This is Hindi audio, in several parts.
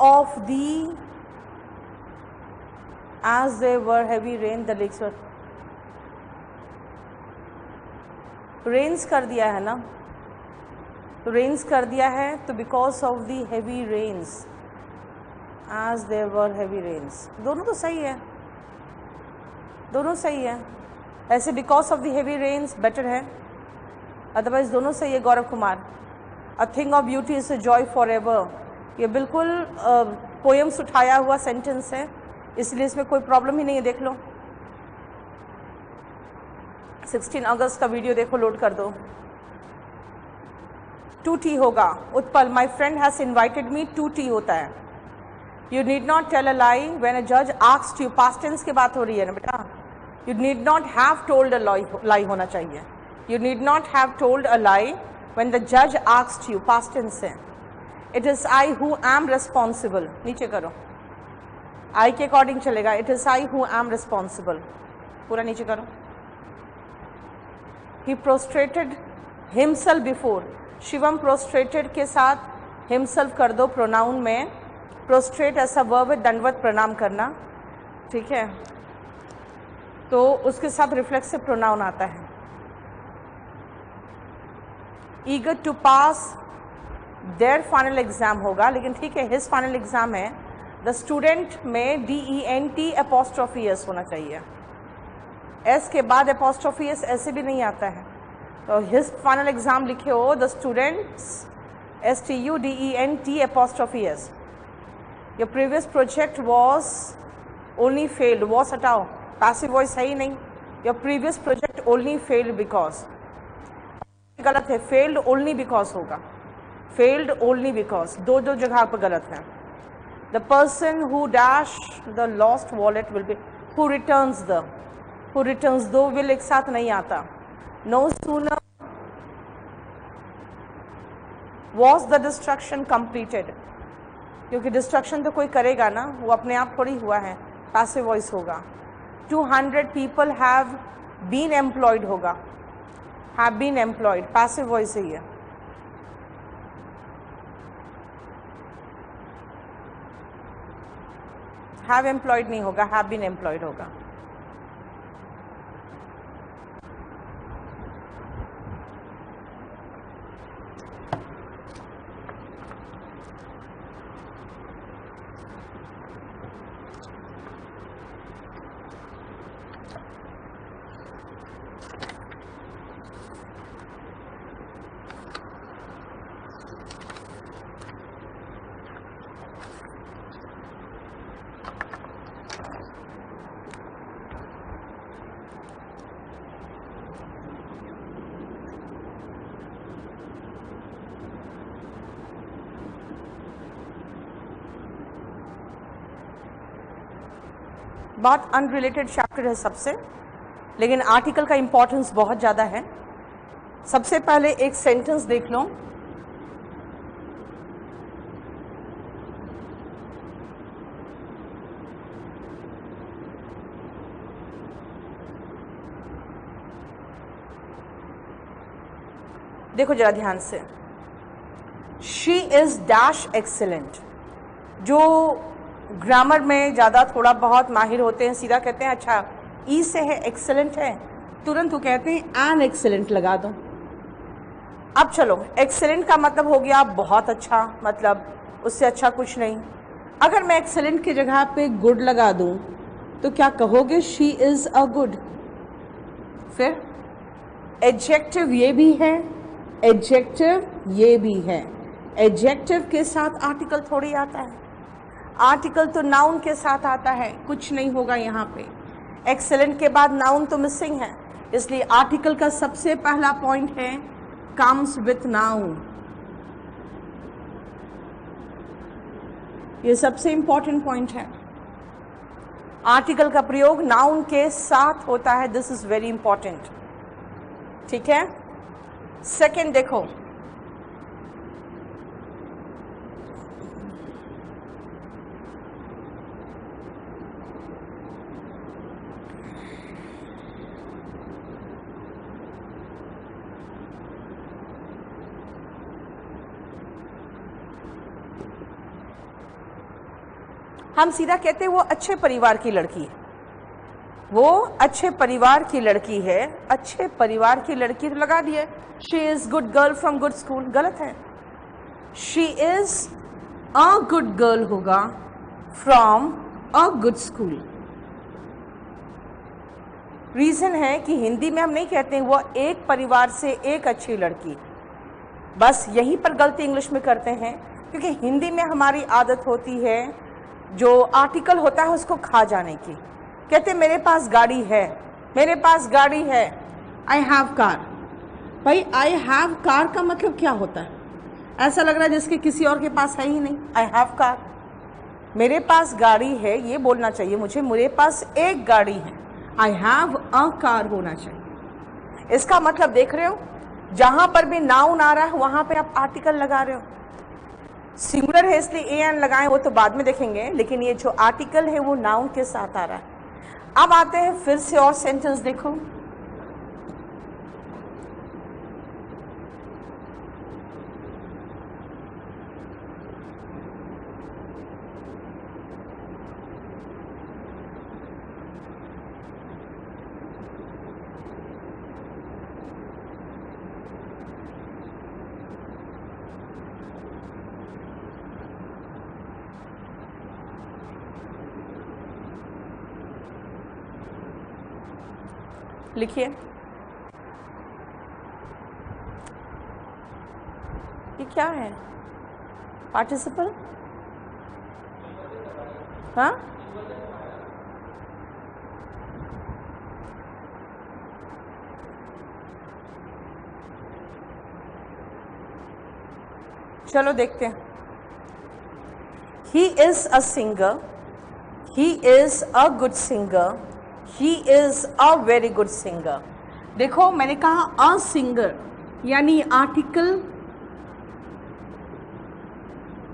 of the, as there were heavy rain, the lakes were, rains कर दिया है ना, तो रेन्स कर दिया है, तो because of the heavy rains, as there were heavy rains, दोनों तो सही है, दोनों सही है। ऐसे because of the heavy rains better है, अदरवाइज दोनों सही है। Gaurav Kumar, a thing of beauty is a joy forever, ये बिल्कुल पोएम्स उठाया हुआ सेंटेंस है, इसलिए इसमें कोई प्रॉब्लम ही नहीं है। देख लो 16 अगस्त का वीडियो देखो, लोड कर दो। 2T होगा। Utpal, my friend has invited me, 2T होता है। You need not tell a lie when a जज आस्क्ड यू, पास्ट टेंस की बात हो रही है ना बेटा, you need not have told a lie होना चाहिए। You need not have told a lie when the जज आस्क्ड यू, पास्ट टेंस है। It is I who am responsible, नीचे करो, आई के अकॉर्डिंग चलेगा। It is I who am responsible, पूरा नीचे करो। He prostrated himself before, Shivam prostrated के साथ himself कर दो प्रोनाउन में। prostrate ऐसा वर्ब है, दंडवत प्रणाम करना, ठीक है, तो उसके साथ रिफ्लेक्सिव प्रोनाउन आता है। eager to pass their final exam होगा, लेकिन ठीक है his final exam है। the student में DENT apostrophe S होना चाहिए, एस के बाद एपोस्ट्रोफी एस ऐसे भी नहीं आता है, तो हिज फाइनल एग्जाम लिखे हो the students STUDENT apostrophe S. Your previous project was only failed, was हटाओ, पैसिव वॉइस है ही नहीं। Your previous project only failed because, गलत है, फेल्ड ओनली बिकॉज होगा, फेल्ड ओनली बिकॉज, दो जगह पर गलत है। The person who dash the lost wallet will be, who returns the, who returns, दो will एक साथ नहीं आता। no sooner was the destruction completed, क्योंकि डिस्ट्रक्शन तो कोई करेगा ना, वो अपने आप थोड़ी हुआ है, पैसिव वॉइस होगा। 200 people have been employed होगा, have been employed, passive voice ही है। have employed नहीं होगा, have been employed होगा। बहुत अनरिलेटेड चैप्टर है सबसे, लेकिन आर्टिकल का इम्पोर्टेंस बहुत ज़्यादा है। सबसे पहले एक सेंटेंस देख लो, देखो जरा ध्यान से। शी इज़ डैश एक्सेलेंट, जो ग्रामर में ज़्यादा थोड़ा बहुत माहिर होते हैं सीधा कहते हैं अच्छा ई से है एक्सेलेंट है, तुरंत वो कहते हैं एन एक्सेलेंट लगा दो। अब चलो, एक्सेलेंट का मतलब हो गया बहुत अच्छा, मतलब उससे अच्छा कुछ नहीं। अगर मैं एक्सेलेंट की जगह पे गुड लगा दूं तो क्या कहोगे? She is a good. फिर एडजेक्टिव ये भी है, एडजेक्टिव ये भी है। एडजेक्टिव के साथ आर्टिकल थोड़ी आता है, आर्टिकल तो नाउन के साथ आता है, कुछ नहीं होगा यहाँ पे। एक्सेलेंट के बाद नाउन तो मिसिंग है, इसलिए आर्टिकल का सबसे पहला पॉइंट है कम्स विथ नाउन। ये सबसे इंपॉर्टेंट पॉइंट है, आर्टिकल का प्रयोग नाउन के साथ होता है, दिस इज वेरी इंपॉर्टेंट। ठीक है, सेकेंड देखो, हम सीधा कहते हैं वो अच्छे परिवार की लड़की है, वो अच्छे परिवार की लड़की है। अच्छे परिवार की लड़की तो लगा दिया, she is good girl from good school, गलत है। She is a good girl होगा from a good school. Reason है कि हिंदी में हम नहीं कहते हैं वो एक परिवार से एक अच्छी लड़की, बस यहीं पर गलती इंग्लिश में करते हैं, क्योंकि हिंदी में हमारी आदत होती है जो आर्टिकल होता है उसको खा जाने की। कहते मेरे पास गाड़ी है, मेरे पास गाड़ी है, आई हैव कार। भाई आई हैव कार का मतलब क्या होता है? ऐसा लग रहा है जिसके किसी और के पास है ही नहीं। आई हैव कार, मेरे पास गाड़ी है, ये बोलना चाहिए मुझे मेरे पास एक गाड़ी है। आई हैव अ कार होना चाहिए। इसका मतलब देख रहे हो, जहां पर भी नाउन आ रहा है वहां पे आप आर्टिकल लगा रहे हो। सिंगुलर है इसलिए ए एन लगाएं, वो तो बाद में देखेंगे, लेकिन ये जो आर्टिकल है वो नाउन के साथ आ रहा है। अब आते हैं फिर से और सेंटेंस देखो। लिखिए, ये क्या है? पार्टिसिपल, हाँ, चलो देखते हैं। He is a singer, he is a good singer, he is a very good singer. देखो मैंने कहा अ सिंगर, यानी आर्टिकल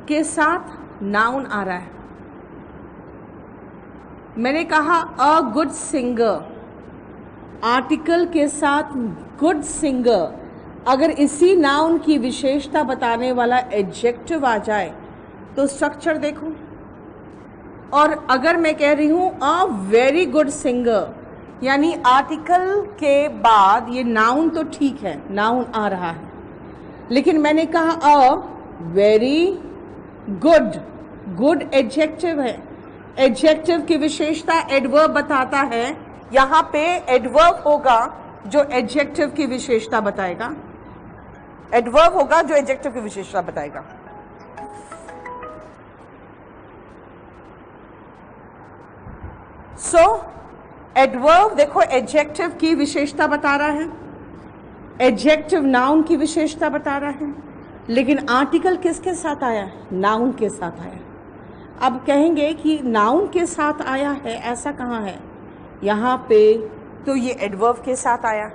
के साथ नाउन आ रहा है। मैंने कहा अ गुड सिंगर, आर्टिकल के साथ गुड सिंगर। अगर इसी नाउन की विशेषता बताने वाला एडजेक्टिव आ जाए तो स्ट्रक्चर देखो। और अगर मैं कह रही हूं अ वेरी गुड सिंगर, यानी आर्टिकल के बाद ये नाउन तो ठीक है, नाउन आ रहा है, लेकिन मैंने कहा a very good, good adjective है। एडजेक्टिव की विशेषता एडवर्ब बताता है, यहां पे एडवर्ब होगा जो एडजेक्टिव की विशेषता बताएगा, एडवर्ब होगा जो एडजेक्टिव की विशेषता बताएगा। सो एडवर्ब देखो एडजेक्टिव की विशेषता बता रहा है, एडजेक्टिव नाउन की विशेषता बता रहा है, लेकिन आर्टिकल किसके साथ आया है? नाउन के साथ आया। अब कहेंगे कि नाउन के साथ आया है, ऐसा कहाँ है? यहाँ पे तो ये एडवर्ब के साथ आया।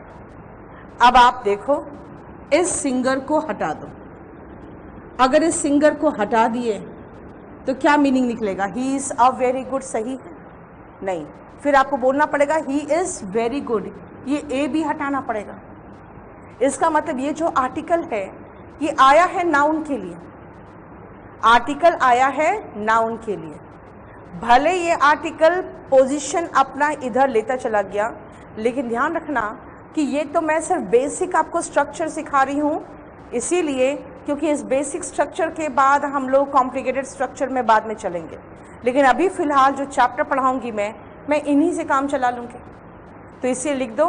अब आप देखो इस सिंगर को हटा दो, अगर इस सिंगर को हटा दिए तो क्या मीनिंग निकलेगा? He is a very good, सही है? नहीं, फिर आपको बोलना पड़ेगा ही इज वेरी गुड, ये ए भी हटाना पड़ेगा। इसका मतलब ये जो आर्टिकल है ये आया है नाउन के लिए, आर्टिकल आया है नाउन के लिए। भले ये आर्टिकल पोजीशन अपना इधर लेता चला गया, लेकिन ध्यान रखना कि ये तो मैं सिर्फ बेसिक आपको स्ट्रक्चर सिखा रही हूँ, इसीलिए क्योंकि इस बेसिक स्ट्रक्चर के बाद हम लोग कॉम्प्लिकेटेड स्ट्रक्चर में बाद में चलेंगे, लेकिन अभी फ़िलहाल जो चैप्टर पढ़ाऊँगी मैं इन्हीं से काम चला लूँगी। तो इसे लिख दो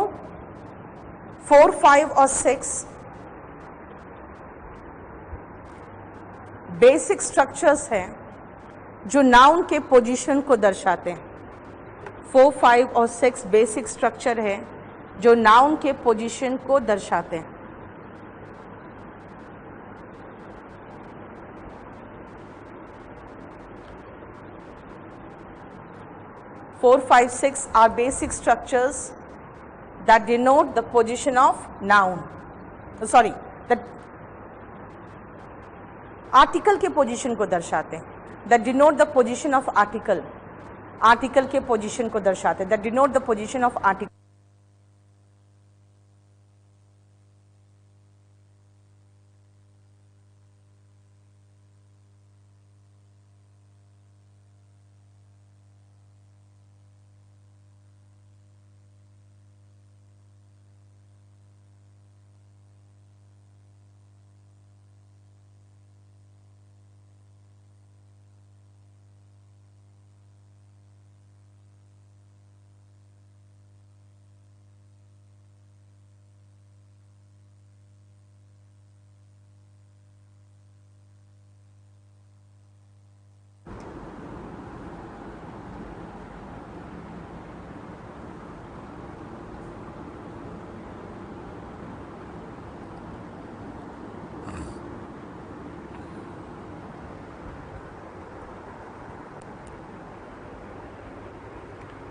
4, 5 और 6 बेसिक स्ट्रक्चर्स हैं जो नाउन के पोजीशन को दर्शाते हैं। 4, 5 और 6 बेसिक स्ट्रक्चर है जो नाउन के पोजीशन को दर्शाते हैं। Four, 5, 6 are basic structures that denote the position of noun. Sorry, that article के position को दर्शाते हैं। That denote the position of article. Article के position को दर्शाते हैं। That denote the position of article.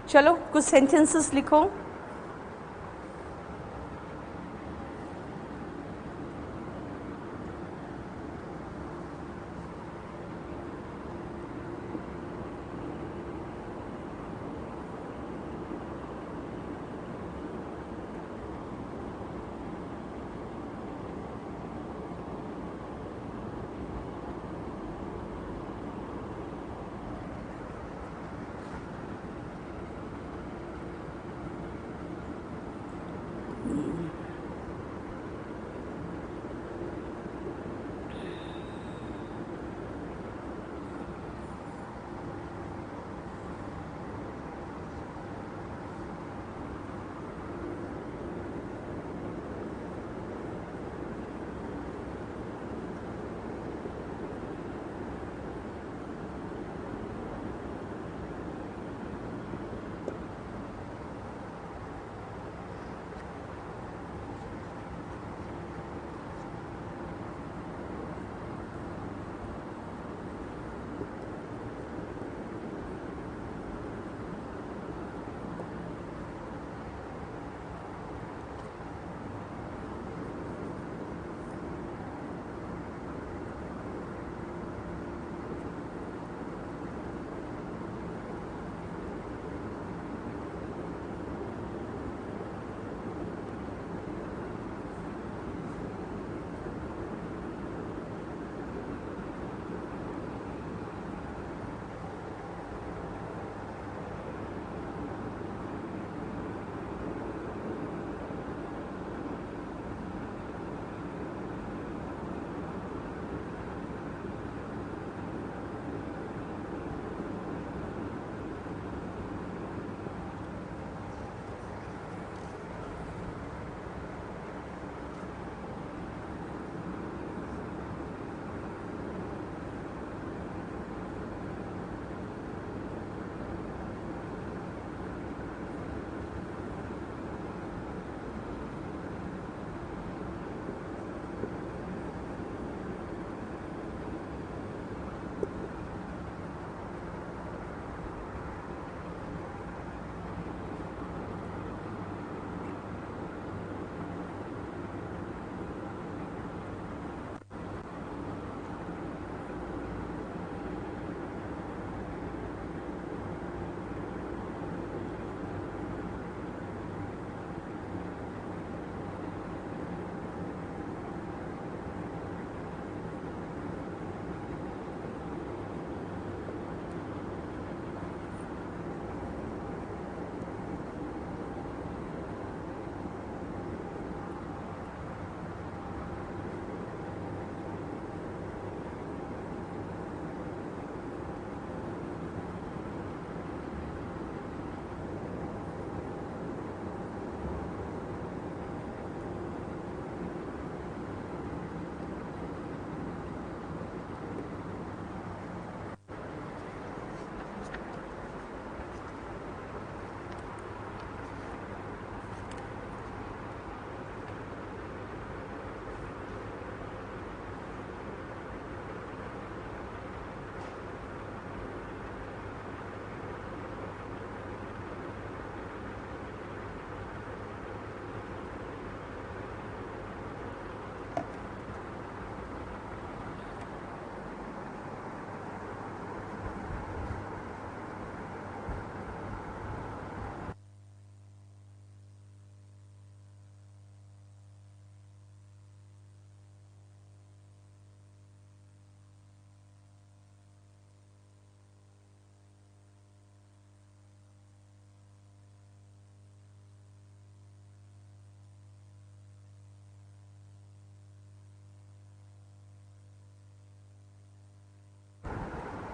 चलो कुछ सेंटेंसेस लिखो।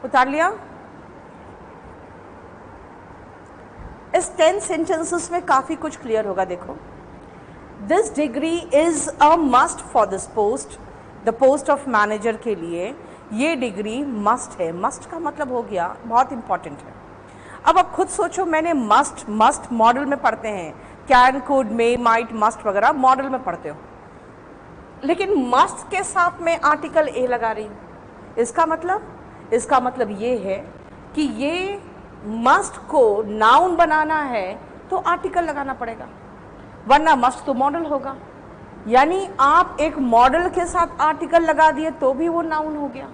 उतार लिया? इस 10 सेंटेंसेस में काफ़ी कुछ क्लियर होगा। देखो, this degree is a must for this post, the post of manager के लिए ये डिग्री मस्ट है। मस्ट का मतलब हो गया बहुत इंपॉर्टेंट है। अब आप खुद सोचो, मैंने मस्ट मॉडल में पढ़ते हैं, can, could, may, might, must वगैरह मॉडल में पढ़ते हो, लेकिन मस्ट के साथ में आर्टिकल ए लगा रही हूँ। इसका मतलब ये है कि ये मस्ट को नाउन बनाना है तो आर्टिकल लगाना पड़ेगा, वरना मस्ट तो मॉडल होगा। यानी आप एक मॉडल के साथ आर्टिकल लगा दिए तो भी वो नाउन हो गया।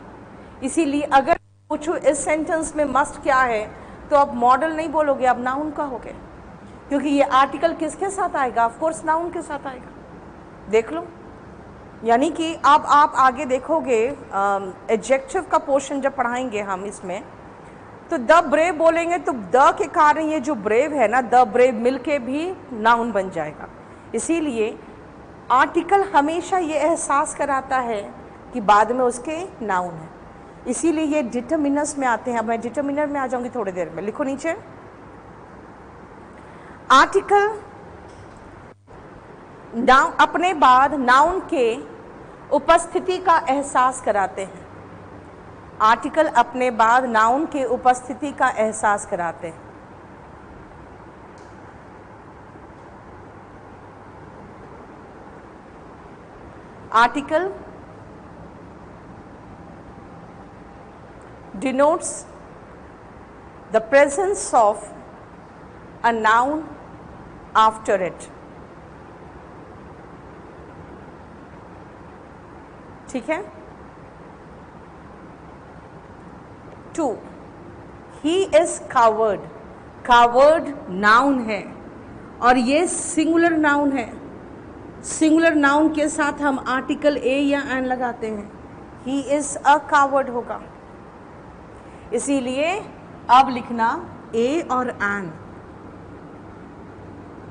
इसीलिए अगर पूछूं इस सेंटेंस में मस्ट क्या है, तो आप मॉडल नहीं बोलोगे, आप नाउन का होगे, क्योंकि ये आर्टिकल किसके साथ आएगा? ऑफ कोर्स नाउन के साथ आएगा। देख लो, यानी कि अब आप आगे देखोगे एडजेक्टिव का पोर्शन जब पढ़ाएंगे हम इसमें, तो द ब्रेव बोलेंगे तो द के कारण ये जो ब्रेव है ना, द ब्रेव मिलके भी नाउन बन जाएगा। इसीलिए आर्टिकल हमेशा ये एहसास कराता है कि बाद में उसके नाउन है, इसीलिए ये डिटरमिनर्स में आते हैं। अब मैं डिटरमिनर में आ जाऊंगी थोड़ी देर में। लिखो नीचे, आर्टिकल नाउन अपने बाद नाउन के उपस्थिति का एहसास कराते हैं। आर्टिकल अपने बाद नाउन के उपस्थिति का एहसास कराते हैं। Article denotes the presence of a noun after it। ठीक है। 2, he is coward। coward noun है और ये सिंगुलर नाउन है। सिंगुलर नाउन के साथ हम आर्टिकल ए या एन लगाते हैं। he is a coward होगा। इसीलिए अब लिखना ए और एन,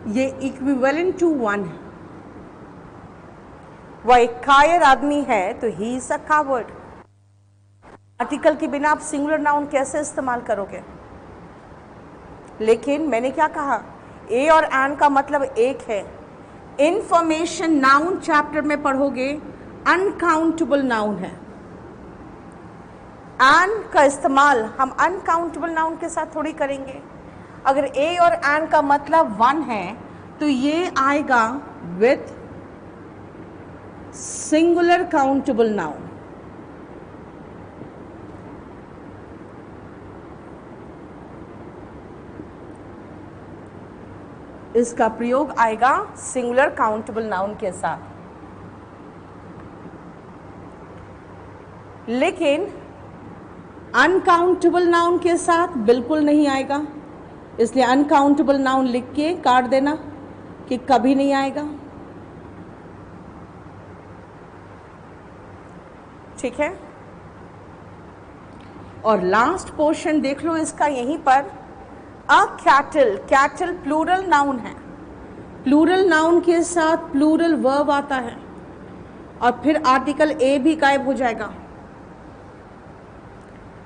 ये इक्विवेलेंट टू वन है। वह एक कायर आदमी है तो he is a coward. Article के बिना आप सिंगुलर नाउन कैसे इस्तेमाल करोगे? लेकिन मैंने क्या कहा, ए और एन का मतलब एक है। इंफॉर्मेशन नाउन चैप्टर में पढ़ोगे, अनकाउंटेबल नाउन है। एन का इस्तेमाल हम अनकाउंटेबल नाउन के साथ थोड़ी करेंगे। अगर ए और एन का मतलब वन है तो ये आएगा विथ सिंगुलर काउंटेबल नाउन। इसका प्रयोग आएगा सिंगुलर काउंटेबल नाउन के साथ। लेकिन अनकाउंटेबल नाउन के साथ बिल्कुल नहीं आएगा। इसलिए अनकाउंटेबल नाउन लिख के काट देना कि कभी नहीं आएगा। ठीक है। और लास्ट पोर्शन देख लो इसका यहीं पर, अ कैटल। कैटल प्लूरल नाउन है। प्लूरल नाउन के साथ प्लूरल वर्ब आता है और फिर आर्टिकल ए भी गायब हो जाएगा,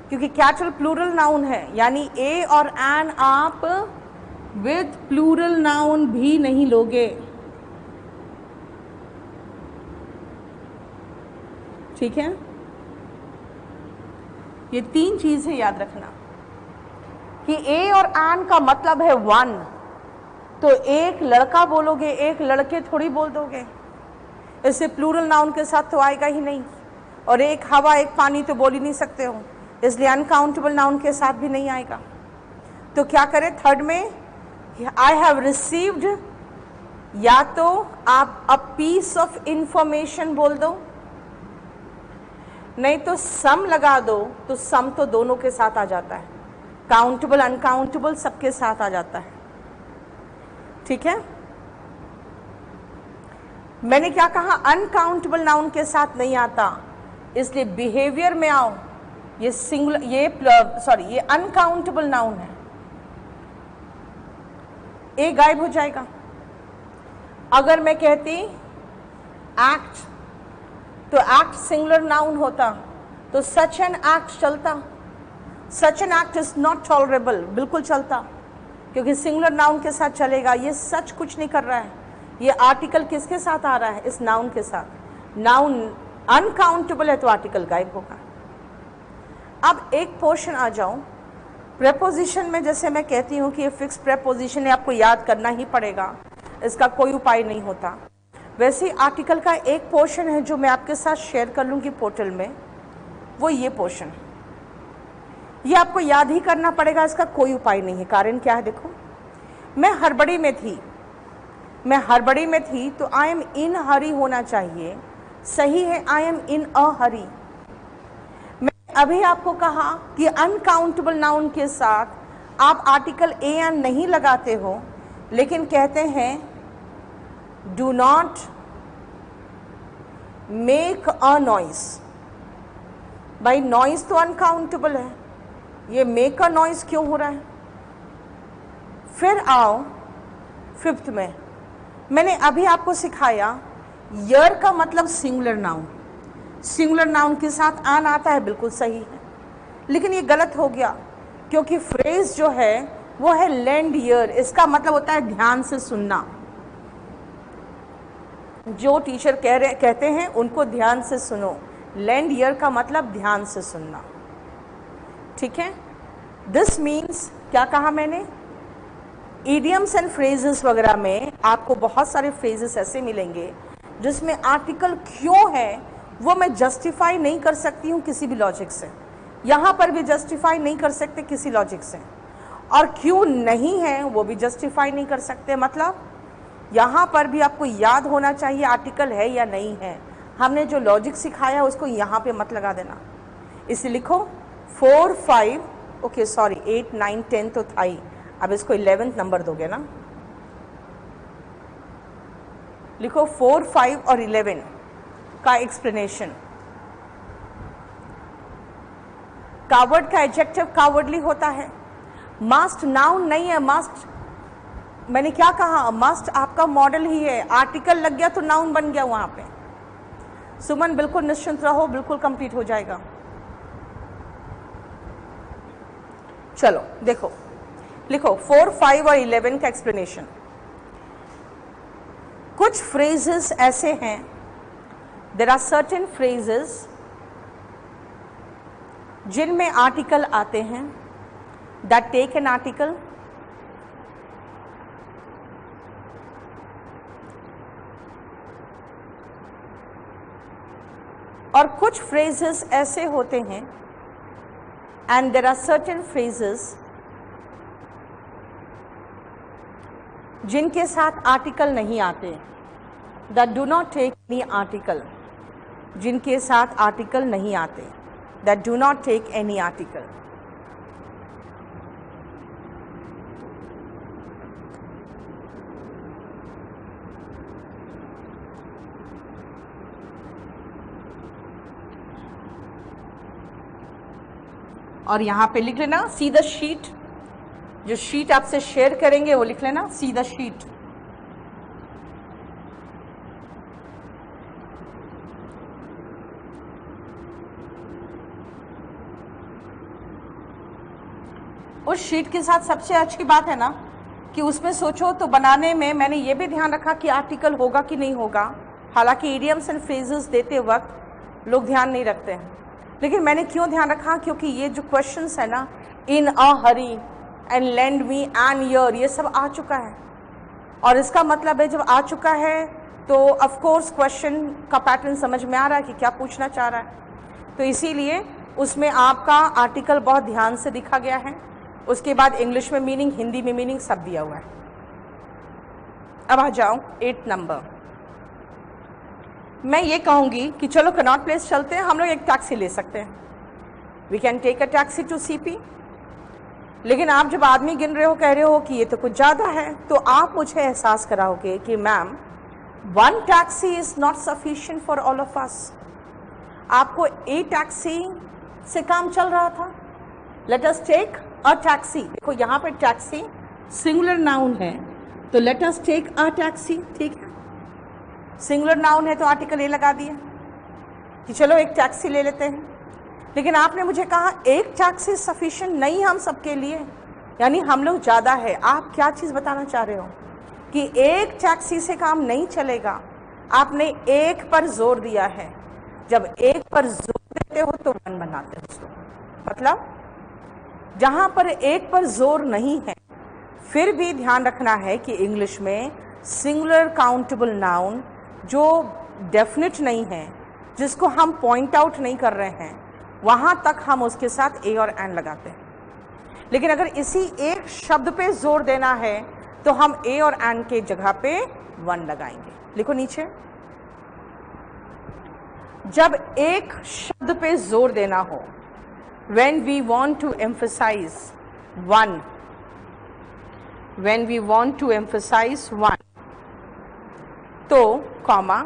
क्योंकि कैटल प्लूरल नाउन है। यानी ए और एन आप विद प्लूरल नाउन भी नहीं लोगे। ठीक है। ये तीन चीजें याद रखना कि ए और एन का मतलब है वन, तो एक लड़का बोलोगे, एक लड़के थोड़ी बोल दोगे। इससे प्लूरल नाउन के साथ तो आएगा ही नहीं। और एक हवा एक पानी तो बोल ही नहीं सकते हो, इसलिए अनकाउंटेबल नाउन के साथ भी नहीं आएगा। तो क्या करें? थर्ड में आई हैव रिसीव्ड, या तो आप अ पीस ऑफ इंफॉर्मेशन बोल दो, नहीं तो सम लगा दो। तो सम तो दोनों के साथ आ जाता है, काउंटेबल अनकाउंटेबल सबके साथ आ जाता है। ठीक है। मैंने क्या कहा, अनकाउंटेबल नाउन के साथ नहीं आता, इसलिए बिहेवियर में आओ। ये सिंगुलर, ये अनकाउंटेबल नाउन है, ए गायब हो जाएगा। अगर मैं कहती एक्ट, तो एक्ट सिंगुलर नाउन होता तो सच एन एक्ट चलता। Such an act is not tolerable, बिल्कुल चलता, क्योंकि सिंगुलर नाउन के साथ चलेगा। ये सच कुछ नहीं कर रहा है, ये आर्टिकल किसके साथ आ रहा है? इस नाउन के साथ। नाउन अनकाउंटेबल है तो आर्टिकल गायब होगा। अब एक पोर्शन आ जाऊं, प्रेपोजिशन में जैसे मैं कहती हूँ कि ये फिक्स प्रेपोजिशन है, आपको याद करना ही पड़ेगा, इसका कोई उपाय नहीं होता। वैसे आर्टिकल का एक पोर्शन है जो मैं आपके साथ शेयर कर लूँगी पोर्टल में, वो ये पोर्शन। ये आपको याद ही करना पड़ेगा, इसका कोई उपाय नहीं है। कारण क्या है, देखो मैं हड़बड़ी में थी तो आई एम इन हरी होना चाहिए, सही है आई एम इन अ हरी। मैं अभी आपको कहा कि अनकाउंटेबल नाउन के साथ आप आर्टिकल ए एन नहीं लगाते हो, लेकिन कहते हैं do not make a noise. भाई नॉइस तो अनकाउंटेबल है, ये मेक अ नॉइस क्यों हो रहा है? फिर आओ फिफ्थ में, मैंने अभी आपको सिखाया ईयर का मतलब सिंगुलर नाउन, सिंगुलर नाउन के साथ आन आता है, बिल्कुल सही है। लेकिन ये गलत हो गया, क्योंकि फ्रेज जो है वो है लेंड ईयर, इसका मतलब होता है ध्यान से सुनना। जो टीचर कहते हैं उनको ध्यान से सुनो, लेंड ईयर का मतलब ध्यान से सुनना, ठीक है। दिस मीन्स क्या कहा मैंने, इडियम्स एंड फ्रेजेस वगैरह में आपको बहुत सारे फ्रेजेस ऐसे मिलेंगे जिसमें आर्टिकल क्यों है वो मैं जस्टिफाई नहीं कर सकती हूँ किसी भी लॉजिक से, यहाँ पर भी जस्टिफाई नहीं कर सकते किसी लॉजिक से, और क्यों नहीं है वो भी जस्टिफाई नहीं कर सकते। मतलब यहाँ पर भी आपको याद होना चाहिए आर्टिकल है या नहीं है। हमने जो लॉजिक सिखाया उसको यहाँ पे मत लगा देना। इसे लिखो 4, 5, ओके सॉरी 8, 9, 10 तो था ही, अब इसको 11th नंबर दोगे ना। लिखो 4, 5 और 11 का एक्सप्लेनेशन। कावर्ड का एडजेक्टिव कावर्डली होता है। मस्ट नाउन नहीं है, मस्ट मैंने क्या कहा, मस्ट आपका मॉडल ही है, आर्टिकल लग गया तो नाउन बन गया वहां पे। सुमन बिल्कुल निश्चिंत रहो, बिल्कुल कंप्लीट हो जाएगा। चलो देखो, लिखो 4, 5 और 11 का एक्सप्लेनेशन। कुछ फ्रेजेस ऐसे हैं, देयर आर सर्टेन फ्रेजेस जिनमें आर्टिकल आते हैं, दैट टेक एन आर्टिकल, और कुछ फ्रेजेस ऐसे होते हैं and there are certain phrases जिनके साथ आर्टिकल नहीं आते, that do not take any article, जिनके साथ आर्टिकल नहीं आते, that do not take any article. और यहाँ पे लिख लेना सी द शीट, जो शीट आपसे शेयर करेंगे वो लिख लेना सी द शीट। उस शीट के साथ सबसे अच्छी बात है ना कि उसमें सोचो तो बनाने में मैंने ये भी ध्यान रखा कि आर्टिकल होगा कि नहीं होगा। हालांकि इडियम्स एंड फ्रेजेस देते वक्त लोग ध्यान नहीं रखते हैं, लेकिन मैंने क्यों ध्यान रखा, क्योंकि ये जो क्वेश्चंस है ना, in a hurry and lend me an ear, ये सब आ चुका है। और इसका मतलब है जब आ चुका है तो ऑफ कोर्स क्वेश्चन का पैटर्न समझ में आ रहा है कि क्या पूछना चाह रहा है। तो इसीलिए उसमें आपका आर्टिकल बहुत ध्यान से दिखा गया है। उसके बाद इंग्लिश में मीनिंग, हिंदी में मीनिंग, सब दिया हुआ है। अब आ जाओ 8 नंबर। मैं ये कहूँगी कि चलो कनॉट प्लेस चलते हैं, हम लोग एक टैक्सी ले सकते हैं, we can take a taxi to CP. लेकिन आप जब आदमी गिन रहे हो, कह रहे हो कि ये तो कुछ ज़्यादा है, तो आप मुझे एहसास कराओगे कि ma'am 1 taxi is not sufficient for all of us. आपको ए टैक्सी से काम चल रहा था, let us take a taxi. देखो यहाँ पे टैक्सी सिंगुलर नाउन है, तो let us take a taxi, ठीक है। सिंगुलर नाउन है तो आर्टिकल ए लगा दिया कि चलो एक टैक्सी ले लेते हैं। लेकिन आपने मुझे कहा एक टैक्सी सफिशिएंट नहीं हम सबके लिए, यानी हम लोग ज़्यादा है। आप क्या चीज़ बताना चाह रहे हो कि एक टैक्सी से काम नहीं चलेगा। आपने एक पर जोर दिया है, जब एक पर जोर देते हो तो 1 बनाते हो उसको। मतलब जहाँ पर एक पर जोर नहीं है, फिर भी ध्यान रखना है कि इंग्लिश में सिंगुलर काउंटेबल नाउन जो डेफिनेट नहीं है, जिसको हम पॉइंट आउट नहीं कर रहे हैं, वहाँ तक हम उसके साथ ए और एन लगाते हैं। लेकिन अगर इसी एक शब्द पे जोर देना है तो हम ए और एन के जगह पे वन लगाएंगे। लिखो नीचे, जब एक शब्द पे जोर देना हो, when we want to emphasize one, when we want to emphasize one, तो कॉमा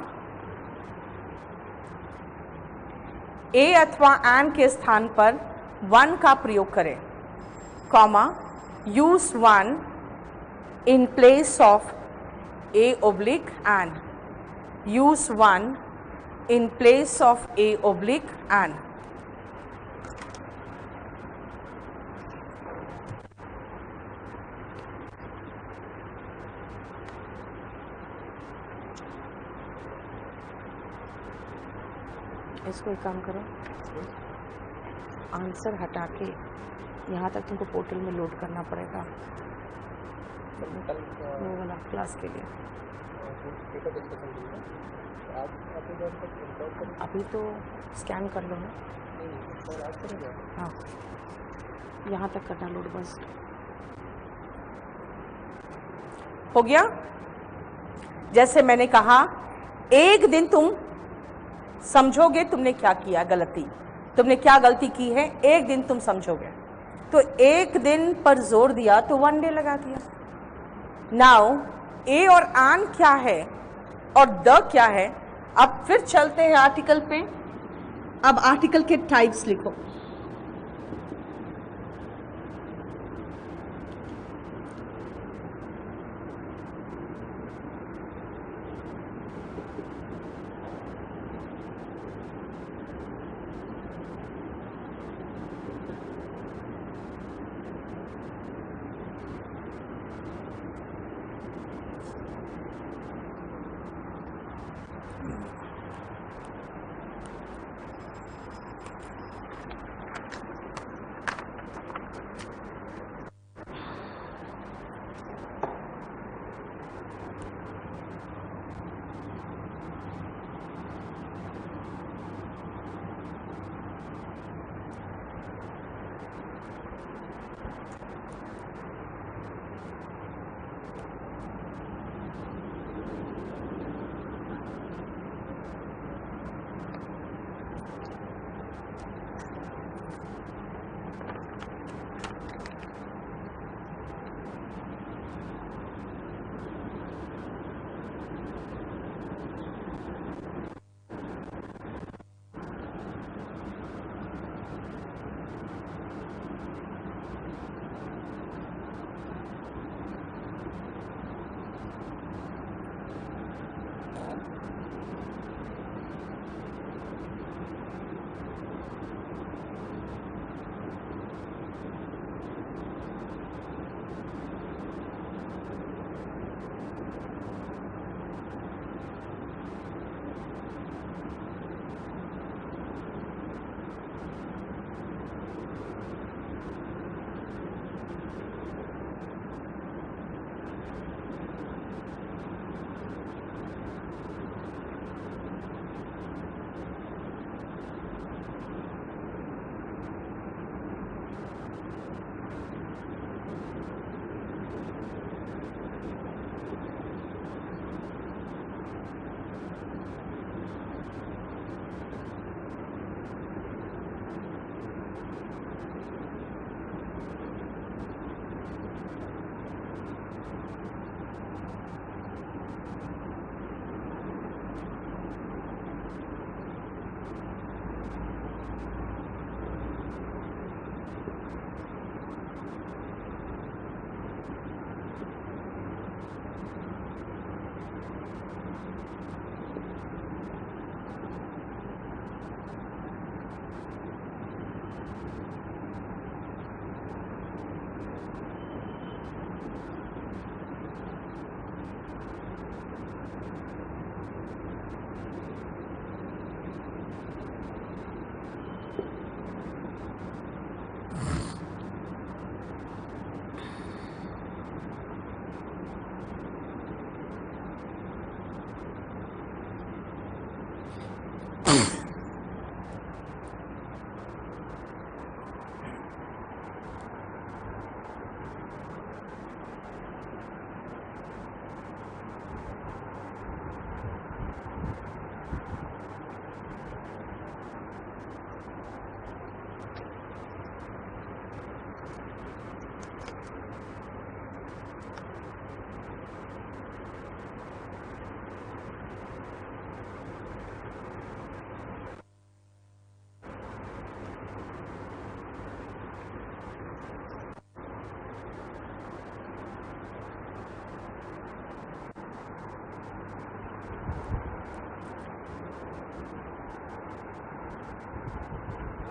ए अथवा एन के स्थान पर वन का प्रयोग करें, comma use one in place of a oblique an, use one in place of a oblique an. इसको एक काम करो, आंसर हटा के यहाँ तक तुमको पोर्टल में लोड करना पड़ेगा वो वाला क्लास के लिए। अभी तो स्कैन कर लो ना, हाँ यहाँ तक करना लोड, बस हो गया। जैसे मैंने कहा, एक दिन तुम समझोगे तुमने क्या किया गलती, तुमने क्या गलती की है, एक दिन तुम समझोगे। तो एक दिन पर जोर दिया तो वन डे लगा दिया। नाउ ए और एन क्या है और द क्या है। अब फिर चलते हैं आर्टिकल पे। अब आर्टिकल के टाइप्स लिखो।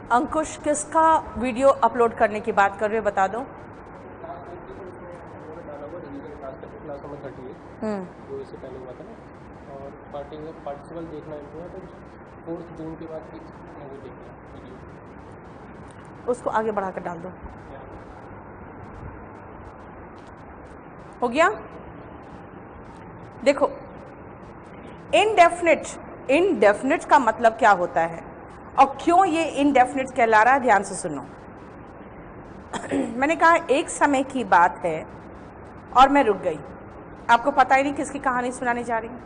अंकुश, किसका वीडियो अपलोड करने की बात कर रहे हो, बता दो। जो इससे पहले हुआ था ना, और पार्टिसिपल देखना है तो 4 जून के बाद वो देखना वीडियो, उसको आगे बढ़ा कर डाल दो। हो गया? देखो, इनडेफिनिट का मतलब क्या होता है और क्यों ये इनडेफिनिट कहला रहा है, ध्यान से सुनो। मैंने कहा एक समय की बात है और मैं रुक गई, आपको पता ही नहीं किसकी कहानी सुनाने जा रही हूँ।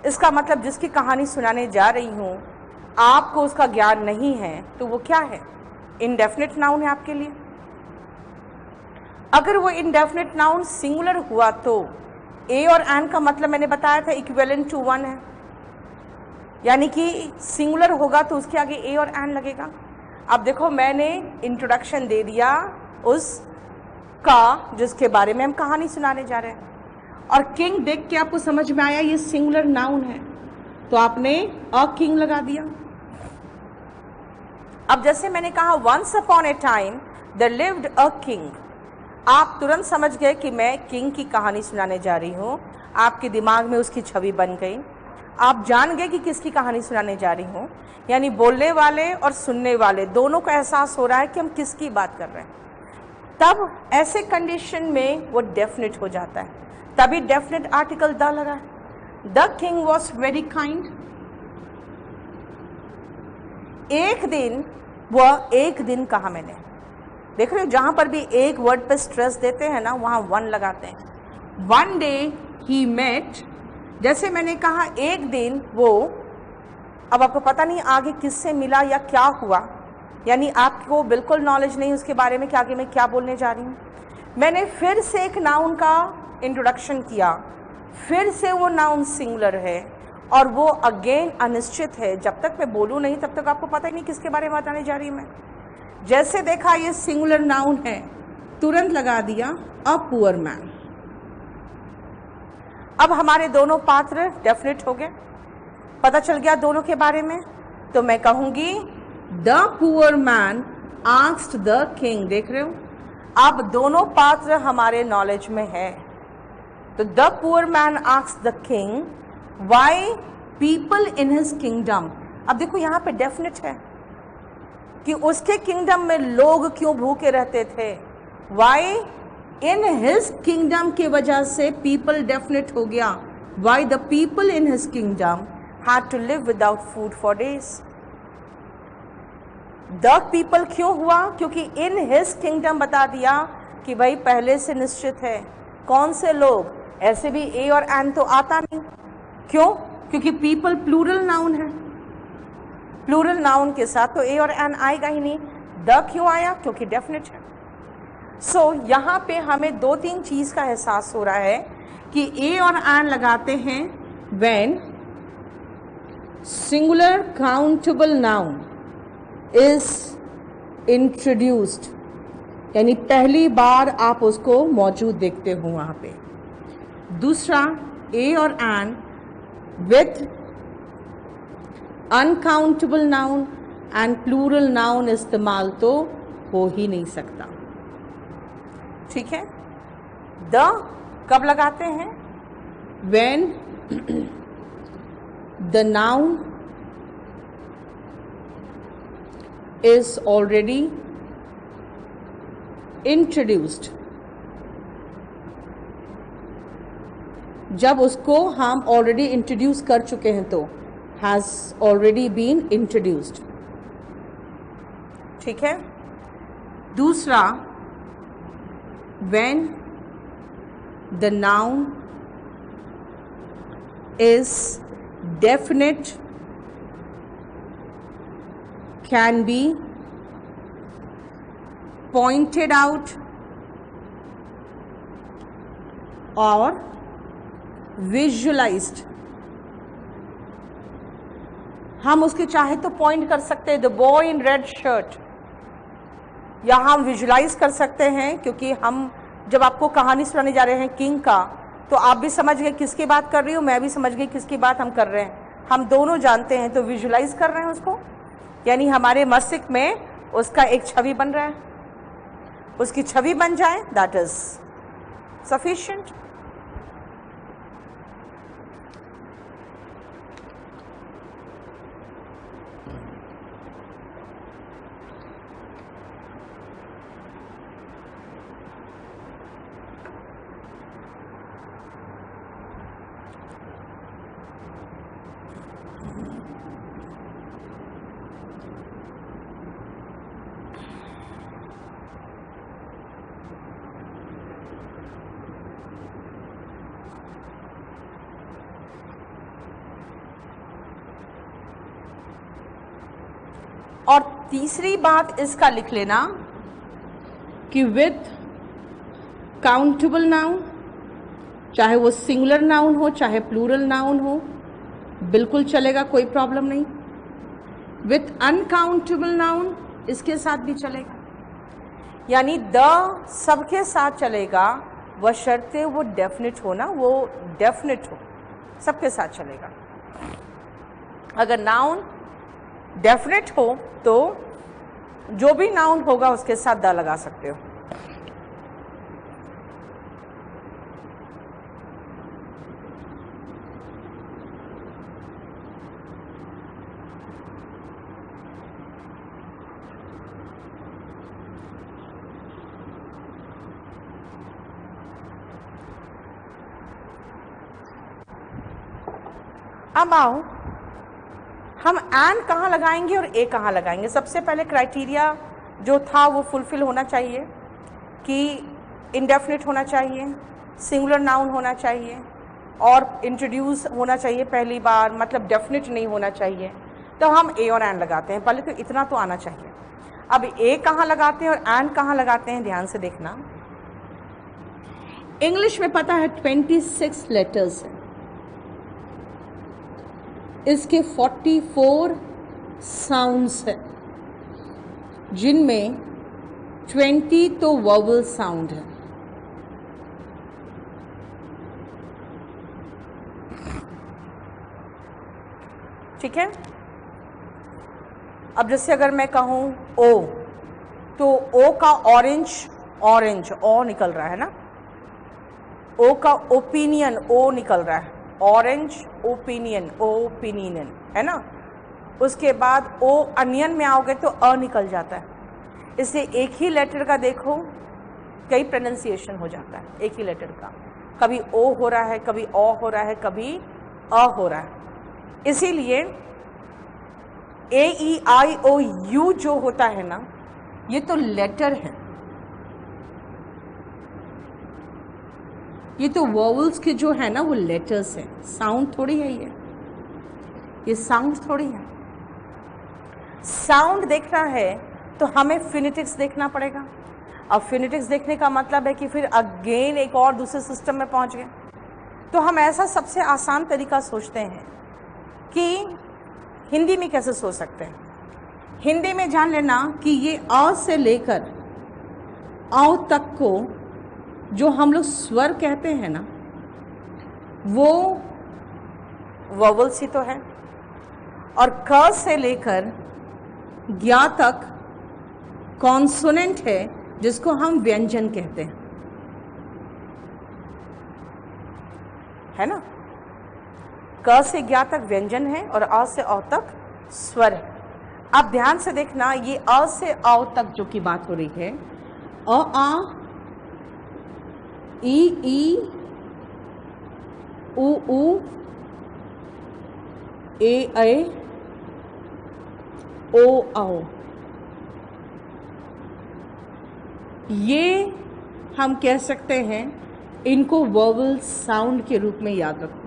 इसका मतलब जिसकी कहानी सुनाने जा रही हूँ आपको उसका ज्ञान नहीं है, तो वो क्या है? इनडेफिनिट नाउन है आपके लिए। अगर वो इनडेफिनिट नाउन सिंगुलर हुआ तो ए और एन का मतलब मैंने बताया था इक्विवेलेंट टू 1 है, यानी कि सिंगुलर होगा तो उसके आगे ए और एन लगेगा। अब देखो, मैंने इंट्रोडक्शन दे दिया उस का जिसके बारे में हम कहानी सुनाने जा रहे हैं, और किंग देख के आपको समझ में आया ये सिंगुलर नाउन है, तो आपने अ किंग लगा दिया। अब जैसे मैंने कहा once upon a time there lived a king, आप तुरंत समझ गए कि मैं किंग की कहानी सुनाने जा रही हूँ, आपके दिमाग में उसकी छवि बन गई, आप जान गए कि किसकी कहानी सुनाने जा रही हूँ, यानी बोलने वाले और सुनने वाले दोनों को एहसास हो रहा है कि हम किसकी बात कर रहे हैं। तब ऐसे कंडीशन में वो डेफिनेट हो जाता है, तभी डेफिनेट आर्टिकल द लगा है। The king was very kind. एक दिन कहा मैंने, देख रहे हो जहां पर भी एक वर्ड पे स्ट्रेस देते हैं ना वहां 1 लगाते हैं। वन डे ही मेट, जैसे मैंने कहा एक दिन वो, अब आपको पता नहीं आगे किससे मिला या क्या हुआ, यानी आपको बिल्कुल नॉलेज नहीं उसके बारे में कि आगे मैं क्या बोलने जा रही हूँ। मैंने फिर से एक नाउन का इंट्रोडक्शन किया, फिर से वो नाउन सिंगुलर है और वो अगेन अनिश्चित है। जब तक मैं बोलूँ नहीं तब तक आपको पता ही नहीं किसके बारे में बताने जा रही हूँ मैं। जैसे देखा ये सिंगुलर नाउन है, तुरंत लगा दिया अ पुअर मैन। अब हमारे दोनों पात्र डेफिनेट हो गए, पता चल गया दोनों के बारे में, तो मैं कहूंगी the poor man asked the king. देख रहे हो, अब दोनों पात्र हमारे नॉलेज में है। तो the poor man asked the king why people in his kingdom. अब देखो यहाँ पे डेफिनेट है कि उसके किंगडम में लोग क्यों भूखे रहते थे। वाई इन हिज किंगडम की वजह से पीपल डेफिनेट हो गया। Why the people in his kingdom had to live without food for days. The people क्यों हुआ? क्योंकि इन हिज किंगडम बता दिया कि भाई पहले से निश्चित है। कौन से लोग? ऐसे भी ए और एन तो आता नहीं। क्यों? क्योंकि पीपल प्लूरल नाउन है, प्लूरल नाउन के साथ तो ए और एन आएगा ही नहीं। द क्यों आया? क्योंकि डेफिनेट है। सो यहाँ पे हमें 2-3 चीज़ का एहसास हो रहा है कि ए और एन लगाते हैं when singular countable noun is introduced, यानी पहली बार आप उसको मौजूद देखते हो वहाँ पे। दूसरा, ए और an with uncountable noun and plural noun इस्तेमाल तो हो ही नहीं सकता। ठीक है। द कब लगाते हैं? When the noun is already introduced, जब उसको हम ऑलरेडी इंट्रोड्यूस कर चुके हैं तो has already been introduced। ठीक है। दूसरा, when the noun is definite, can be pointed out or visualized। हम उसके चाहे तो पॉइंट कर सकते हैं the boy in red shirt, या हम विजुलाइज कर सकते हैं, क्योंकि हम जब आपको कहानी सुनाने जा रहे हैं किंग का, तो आप भी समझ गए किसकी बात कर रही हूँ, मैं भी समझ गई किसकी बात हम कर रहे हैं, हम दोनों जानते हैं, तो विजुलाइज कर रहे हैं उसको। यानी हमारे मस्तिष्क में उसका एक छवि बन रहा है, उसकी छवि बन जाए, दैट इज सफिशिएंट। और तीसरी बात इसका लिख लेना कि विथ काउंटेबल नाउन, चाहे वो सिंगुलर नाउन हो चाहे प्लूरल नाउन हो, बिल्कुल चलेगा, कोई प्रॉब्लम नहीं। विथ अनकाउंटेबल नाउन इसके साथ भी चलेगा, यानी द सबके साथ चलेगा, वह शर्तें वो डेफिनेट हो ना, वो डेफिनेट हो, सबके साथ चलेगा। अगर नाउन डेफिनेट हो तो जो भी नाउन होगा उसके साथ द लगा सकते हो। अब आओ हम एंड कहाँ लगाएंगे और ए कहाँ लगाएंगे। सबसे पहले क्राइटेरिया जो था वो फुलफिल होना चाहिए कि इंडेफिनिट होना चाहिए, सिंगुलर नाउन होना चाहिए और इंट्रोड्यूस होना चाहिए पहली बार, मतलब डेफिनिट नहीं होना चाहिए। तो हम ए और एंड लगाते हैं, पहले तो इतना तो आना चाहिए। अब ए कहाँ लगाते हैं और एंड कहाँ लगाते हैं, ध्यान से देखना। इंग्लिश में पता है 26 लेटर्स हैं, इसके 44 साउंड्स हैं, जिनमें 20 तो वोवल साउंड है। ठीक है। अब जैसे अगर मैं कहूं ओ, तो ओ का ऑरेंज, ऑरेंज ओ निकल रहा है ना। ओ का ओपिनियन, ओ निकल रहा है, ऑरेंज ओपिनियन, ओपिनियन है ना। उसके बाद ओ अनियन में आओगे तो अ निकल जाता है। इससे एक ही लेटर का देखो कई प्रोनाउंसिएशन हो जाता है, एक ही लेटर का, कभी ओ हो रहा है, कभी ओ हो रहा है, कभी अ हो रहा है। इसीलिए ए ई आई ओ यू जो होता है ना, ये तो लेटर है, ये तो वोवल्स के जो है ना वो लेटर्स है, साउंड थोड़ी है ये साउंड थोड़ी है। साउंड देखना है तो हमें फिनेटिक्स देखना पड़ेगा। अब फिनेटिक्स देखने का मतलब है कि फिर अगेन एक और दूसरे सिस्टम में पहुंच गए। तो हम ऐसा सबसे आसान तरीका सोचते हैं कि हिंदी में कैसे सोच सकते हैं। हिंदी में जान लेना कि ये अ से लेकर औ तक को जो हम लोग स्वर कहते हैं ना, वो वोवल्स ही तो है, और क से लेकर ज्ञा तक कॉन्सोनेंट है, जिसको हम व्यंजन कहते हैं, है ना। क से ज्ञा तक व्यंजन है और अ से औ तक स्वर है। अब ध्यान से देखना, ये अ से औ तक जो की बात हो रही है, अ आ, ई उ ए ओ औ, ये हम कह सकते हैं, इनको वोवल साउंड के रूप में याद रखो।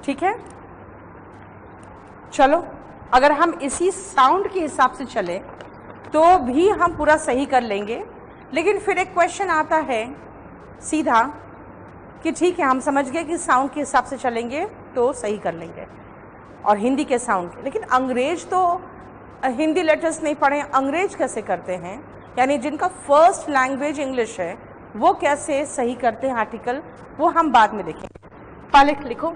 ठीक है, चलो अगर हम इसी साउंड के हिसाब से चले तो भी हम पूरा सही कर लेंगे। लेकिन फिर एक क्वेश्चन आता है सीधा कि ठीक है, हम समझ गए कि साउंड के हिसाब से चलेंगे तो सही कर लेंगे, और हिंदी के साउंड के। लेकिन अंग्रेज तो हिंदी लेटर्स नहीं पढ़े, अंग्रेज कैसे करते हैं, यानी जिनका फर्स्ट लैंग्वेज इंग्लिश है वो कैसे सही करते हैं आर्टिकल, वो हम बाद में देखेंगे। पहले लिखो।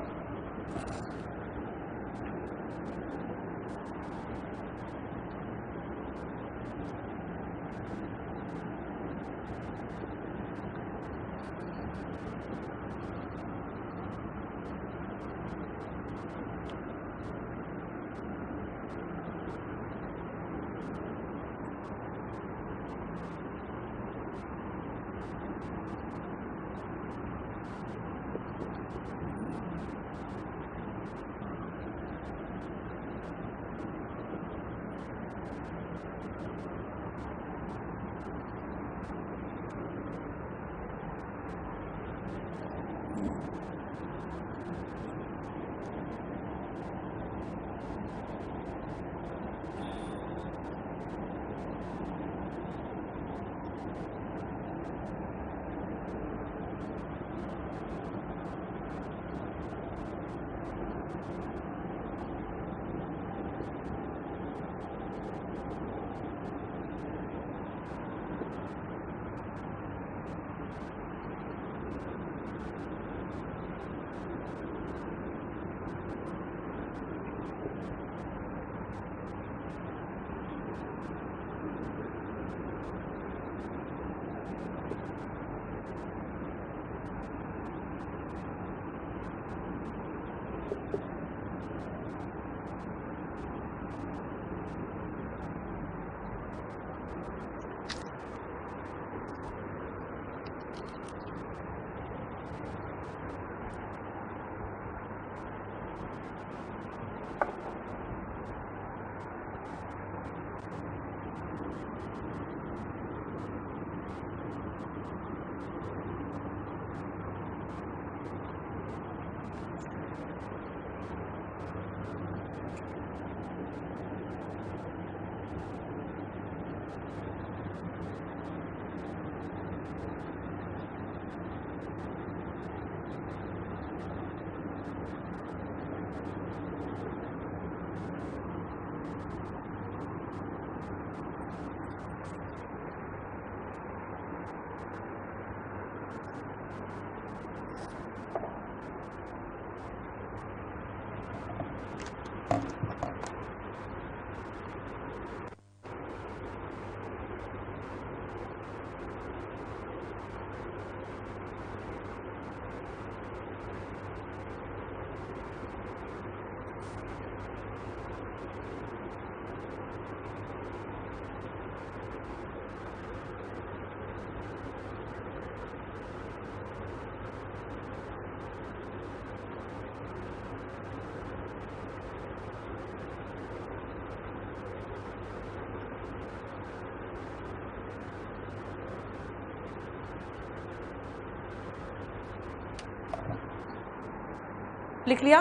लिख लिया?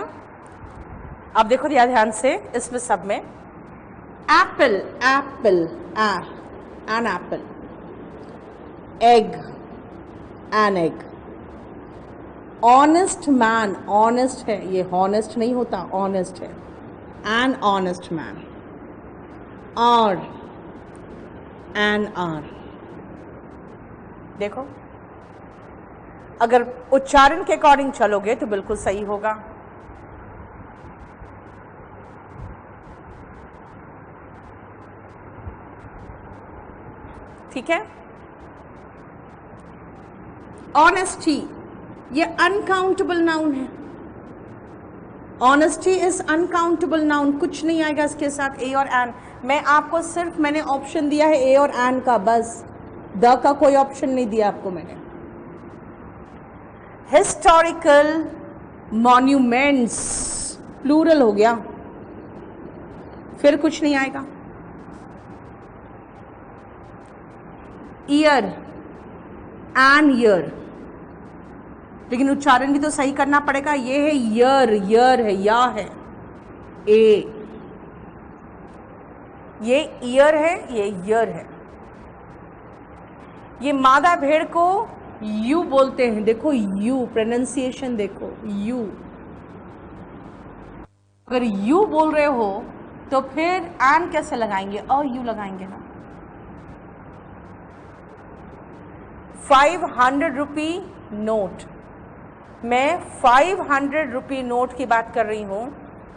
अब देखो दिया ध्यान से, इसमें सब में apple, apple, an apple, egg, an egg, honest man, honest है, ये हॉनेस्ट नहीं होता, ऑनेस्ट है, an honest man, R, an R. देखो अगर उच्चारण के अकॉर्डिंग चलोगे तो बिल्कुल सही होगा। ठीक है। ऑनेस्टी ये अनकाउंटेबल नाउन है, ऑनेस्टी इज अनकाउंटेबल नाउन, कुछ नहीं आएगा इसके साथ ए और एन। मैं आपको सिर्फ मैंने ऑप्शन दिया है ए और एन का, बस द का कोई ऑप्शन नहीं दिया आपको मैंने। हिस्टोरिकल मॉन्यूमेंट्स प्लूरल हो गया, फिर कुछ नहीं आएगा। ईयर, एन ईयर, लेकिन उच्चारण भी तो सही करना पड़ेगा। ये है यर, यर है, या है ए, ये ईयर है, ये यर है। ये मादा भेड़ को यू बोलते हैं, देखो यू, प्रोनाउंसिएशन देखो यू। अगर यू बोल रहे हो तो फिर एन कैसे लगाएंगे, और यू लगाएंगे ना। 500 रुपी नोट, मैं 500 रुपी नोट की बात कर रही हूं,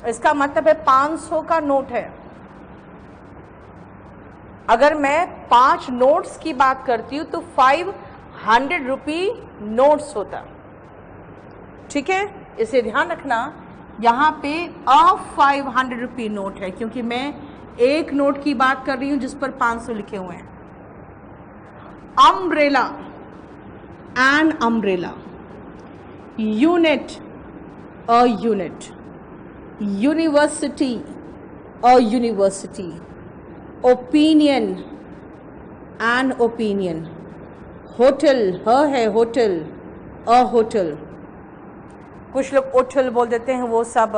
इसका मतलब है 500 का नोट है। अगर मैं 5 नोट्स की बात करती हूं तो 500 रुपी नोट्स होता, ठीक है। इसे ध्यान रखना, यहाँ पे 500 रुपी नोट है, क्योंकि मैं एक नोट की बात कर रही हूं जिस पर 500 लिखे हुए हैं। Umbrella, an umbrella. Unit, a unit. University, a university. Opinion, an opinion. Hotel, ह है होटल, अ होटल। कुछ लोग होटल बोल देते हैं, वो सब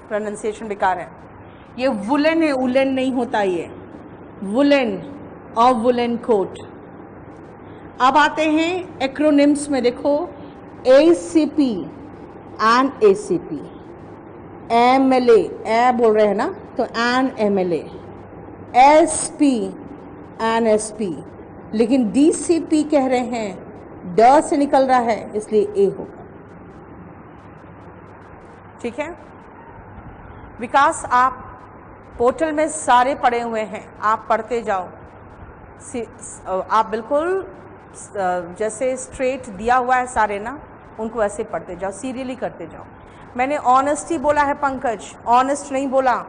प्रोनाउंसिएशन बेकार है। ये वुलन है, उलन नहीं होता, ये वुलन, अ वुलन कोट। अब आते हैं एक्रोनिम्स में, देखो ACP an ACP। MLA, a बोल रहे हैं ना, तो an MLA। SP an SP, लेकिन DCP कह रहे हैं, ड से निकल रहा है इसलिए ए होगा, ठीक है। विकास, आप पोर्टल में सारे पढ़े हुए हैं, आप पढ़ते जाओ। आप बिल्कुल जैसे स्ट्रेट दिया हुआ है सारे ना, उनको ऐसे पढ़ते जाओ, सीरियली करते जाओ। मैंने ऑनेस्टी बोला है पंकज, ऑनेस्ट नहीं बोला।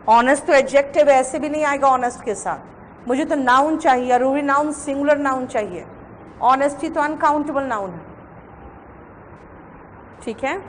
ऑनेस्ट तो एडजेक्टिव है, ऐसे भी नहीं आएगा ऑनेस्ट के साथ। मुझे तो नाउन चाहिए, अरूरी नाउन, सिंगुलर नाउन चाहिए। ऑनेस्टी तो अनकाउंटेबल नाउन है, ठीक है।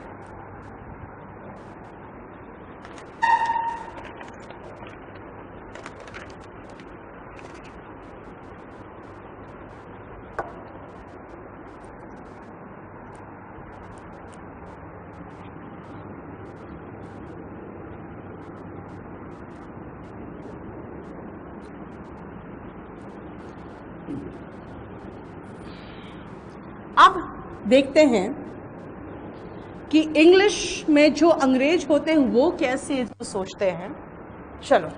अब देखते हैं कि इंग्लिश में जो अंग्रेज होते हैं वो कैसे सोचते हैं। चलो,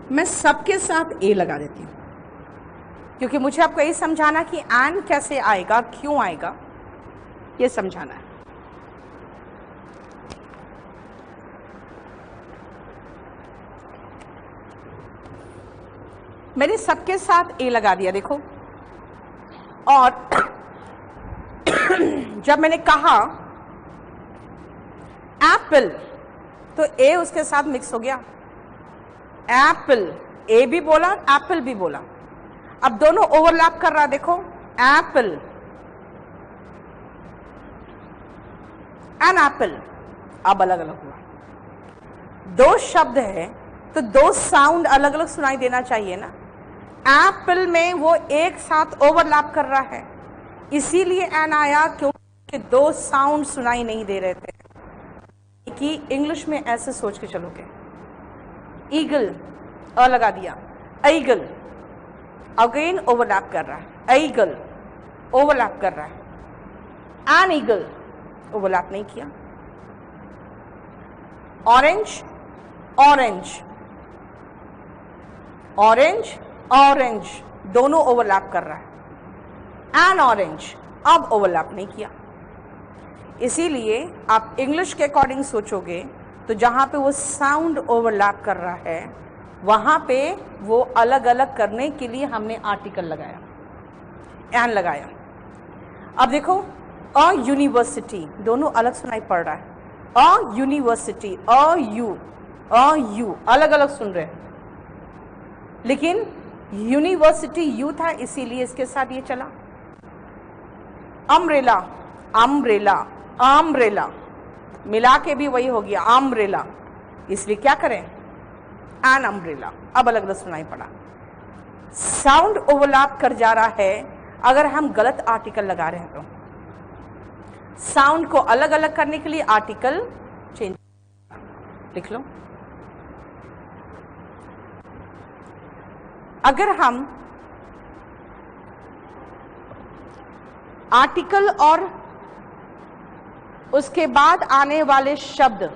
मैं सबके साथ ए लगा देती हूँ, क्योंकि मुझे आपको यही समझाना कि एन कैसे आएगा, क्यों आएगा, ये समझाना है। मैंने सबके साथ ए लगा दिया, देखो। और जब मैंने कहा एप्पल, तो ए उसके साथ मिक्स हो गया। एप्पल, ए भी बोला, एप्पल भी बोला। अब दोनों ओवरलैप कर रहा, देखो, एप्पल एंड एप्पल। अब अलग अलग हुआ, दो शब्द है तो दो साउंड अलग अलग सुनाई देना चाहिए ना। एप्पल में वो एक साथ ओवरलैप कर रहा है, इसीलिए एन आया, क्योंकि दो साउंड सुनाई नहीं दे रहे थे। कि इंग्लिश में ऐसे सोच के चलोगे, ईगल, अ लगा दिया, ईगल, अगेन ओवरलैप कर रहा है, ईगल ओवरलैप कर रहा है, एन ईगल ओवरलैप नहीं किया। ऑरेंज, ऑरेंज, ऑरेंज, ऑरेंज, दोनों ओवरलैप कर रहा है। एन ऑरेंज, अब ओवरलैप नहीं किया। इसीलिए आप इंग्लिश के अकॉर्डिंग सोचोगे तो जहां पे वो साउंड ओवरलैप कर रहा है वहां पे वो अलग अलग करने के लिए हमने आर्टिकल लगाया, एन लगाया। अब देखो, अ यूनिवर्सिटी, दोनों अलग सुनाई पड़ रहा है। अ यूनिवर्सिटी, यू अलग अलग सुन रहे हैं, लेकिन यूनिवर्सिटी यू था इसीलिए इसके साथ ये चला। अम्ब्रेला, अम्ब्रेला, अम्ब्रेला मिला के भी वही हो गया अम्ब्रेला, इसलिए क्या करें एन अम्ब्रेला। अब अलग अलग सुनाई पड़ा। साउंड ओवरलैप कर जा रहा है अगर हम गलत आर्टिकल लगा रहे हैं तो। साउंड को अलग अलग करने के लिए आर्टिकल चेंज लिख लो। अगर हम आर्टिकल और उसके बाद आने वाले शब्द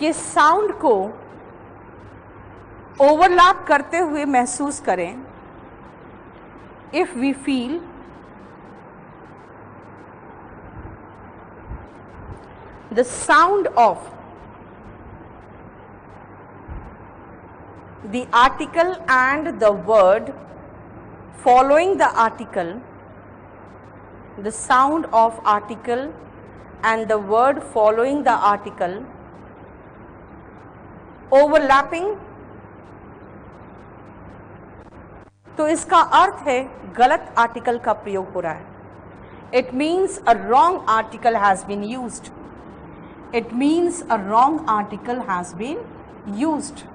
के साउंड को ओवरलैप करते हुए महसूस करें, if we feel the sound of the article and the word following the article, the sound of article and the word following the article overlapping, तो इसका अर्थ है गलत आर्टिकल का प्रयोग हो रहा है। It means a wrong article has been used. It means a wrong article has been used.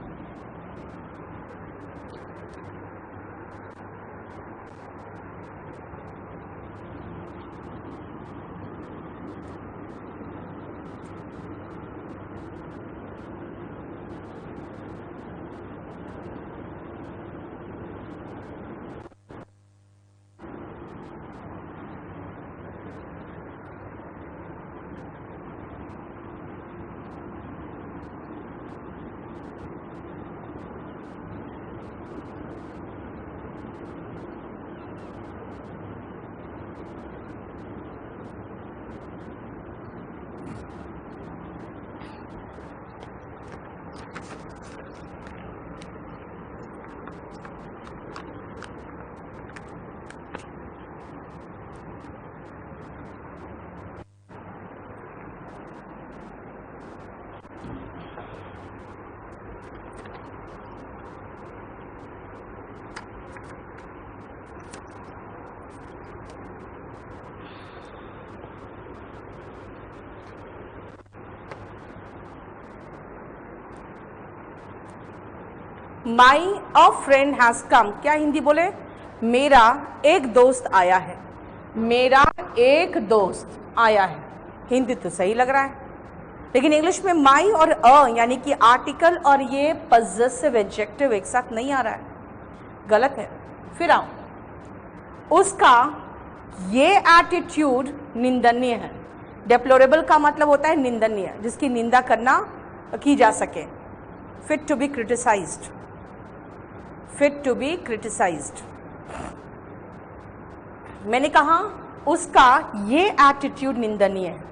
My a friend has come, क्या हिंदी बोले, मेरा एक दोस्त आया है, मेरा एक दोस्त आया है। हिंदी तो सही लग रहा है, लेकिन इंग्लिश में माई और अ यानी कि आर्टिकल और ये पजेसिव एडजेक्टिव एक साथ नहीं आ रहा है, गलत है। फिर आओ, उसका ये एटीट्यूड निंदनीय है। डेप्लोरेबल का मतलब होता है निंदनीय, जिसकी निंदा करना की जा सके। Fit to be criticised, fit to be criticised. मैंने कहा उसका ये एटीट्यूड निंदनीय है,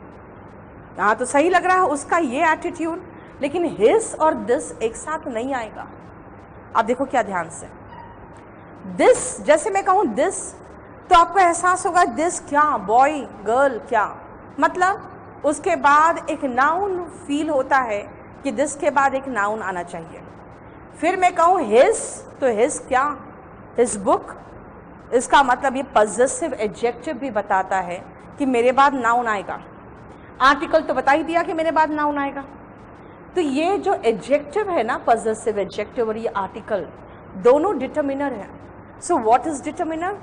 यहाँ तो सही लग रहा है उसका ये एटीट्यूड, लेकिन हिस और दिस एक साथ नहीं आएगा। आप देखो क्या ध्यान से, दिस जैसे मैं कहूँ दिस, तो आपको एहसास होगा दिस क्या, बॉय गर्ल क्या, मतलब उसके बाद एक नाउन फील होता है कि दिस के बाद एक नाउन आना चाहिए। फिर मैं कहूँ हिज, तो हिज क्या, हिज बुक, इसका मतलब ये पजेसिव एडजेक्टिव भी बताता है कि मेरे बाद नाउन आएगा। आर्टिकल तो बता ही दिया कि मेरे बाद नाउन आएगा। तो ये जो एडजेक्टिव है ना, पजेसिव एडजेक्टिव और ये आर्टिकल दोनों डिटर्मिनर है। So what is determiner?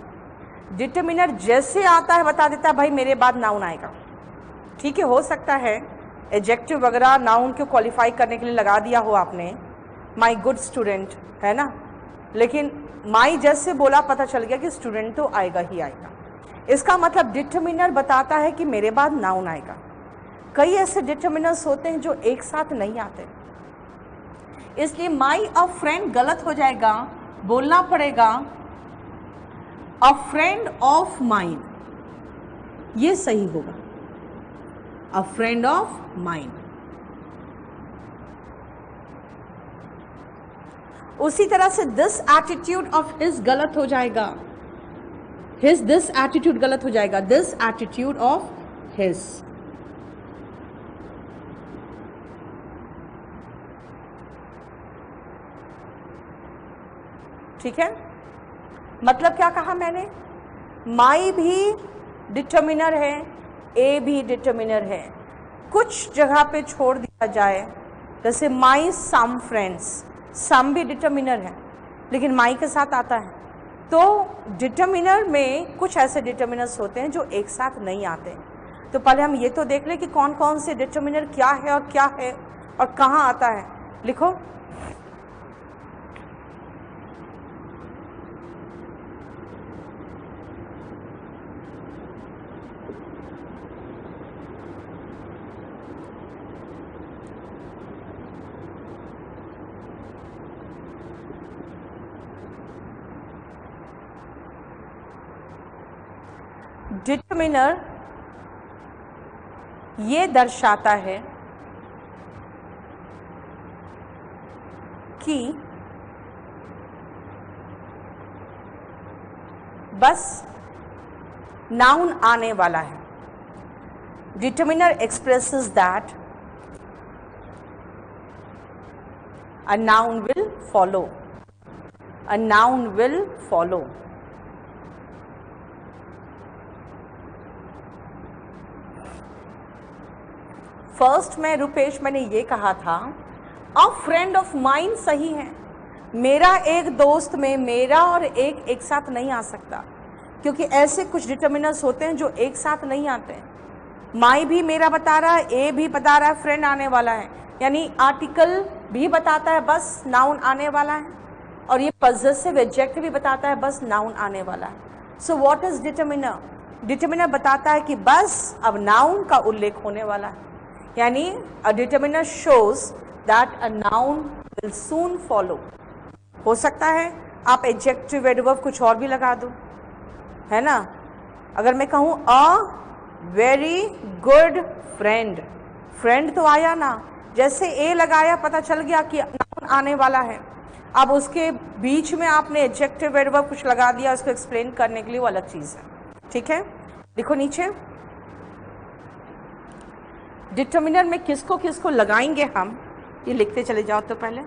Determiner जैसे आता है बता देता है भाई मेरे बाद नाउन आएगा। ठीक है, हो सकता है एडजेक्टिव वगैरह नाउन को क्वालिफाई करने के लिए लगा दिया हो आपने, माई गुड स्टूडेंट, है ना, लेकिन माई जैसे बोला पता चल गया कि स्टूडेंट तो आएगा ही आएगा। इसका मतलब डिटर्मिनर बताता है कि मेरे बाद नाउन आएगा। कई ऐसे डिटर्मिनर्स होते हैं जो एक साथ नहीं आते, इसलिए माई अ फ्रेंड गलत हो जाएगा, बोलना पड़ेगा अ फ्रेंड ऑफ माइन, ये सही होगा, अ फ्रेंड ऑफ माइन। उसी तरह से दिस एटीट्यूड ऑफ हिज गलत हो जाएगा, दिस एटीट्यूड गलत हो जाएगा, दिस एटीट्यूड ऑफ हिज। ठीक है, मतलब क्या कहा मैंने, माई भी डिटर्मिनर है, ए भी डिटर्मिनर है। कुछ जगह पे छोड़ दिया जाए, जैसे माई सम फ्रेंड्स, सम भी डिटर्मिनर है लेकिन माई के साथ आता है। तो डिटर्मिनर में कुछ ऐसे डिटर्मिनर्स होते हैं जो एक साथ नहीं आते। तो पहले हम ये तो देख लें कि कौन कौन से डिटर्मिनर क्या है और कहाँ आता है। लिखो, डिटर्मिनर ये दर्शाता है कि बस नाउन आने वाला है। Determiner expresses that a noun will follow, a noun will follow। First में रुपेश मैंने ये कहा था, अ फ्रेंड ऑफ माइन सही है। मेरा एक दोस्त में मेरा और एक साथ नहीं आ सकता, क्योंकि ऐसे कुछ डिटर्मिनर्स होते हैं जो एक साथ नहीं आते हैं। माई भी मेरा बता रहा है, ए भी बता रहा है फ्रेंड आने वाला है, यानी आर्टिकल भी बताता है बस नाउन आने वाला है, और ये पॉजेसिव एडजेक्टिव भी बताता है बस नाउन आने वाला है। So what is determiner? Determiner बताता है कि बस अब नाउन का उल्लेख होने वाला है, यानी a determiner shows that a noun will soon follow. हो सकता है आप एडजेक्टिव एडवर्ब कुछ और भी लगा दो, है ना। अगर मैं कहूँ a very good friend, friend तो आया ना, जैसे ए लगाया पता चल गया कि नाउन आने वाला है। अब उसके बीच में आपने एडजेक्टिव एडवर्ब कुछ लगा दिया उसको एक्सप्लेन करने के लिए, वो अलग चीज़ है। ठीक है, लिखो नीचे, डिटर्मिनर में किसको किसको लगाएंगे हम, ये लिखते चले जाओ तो पहले।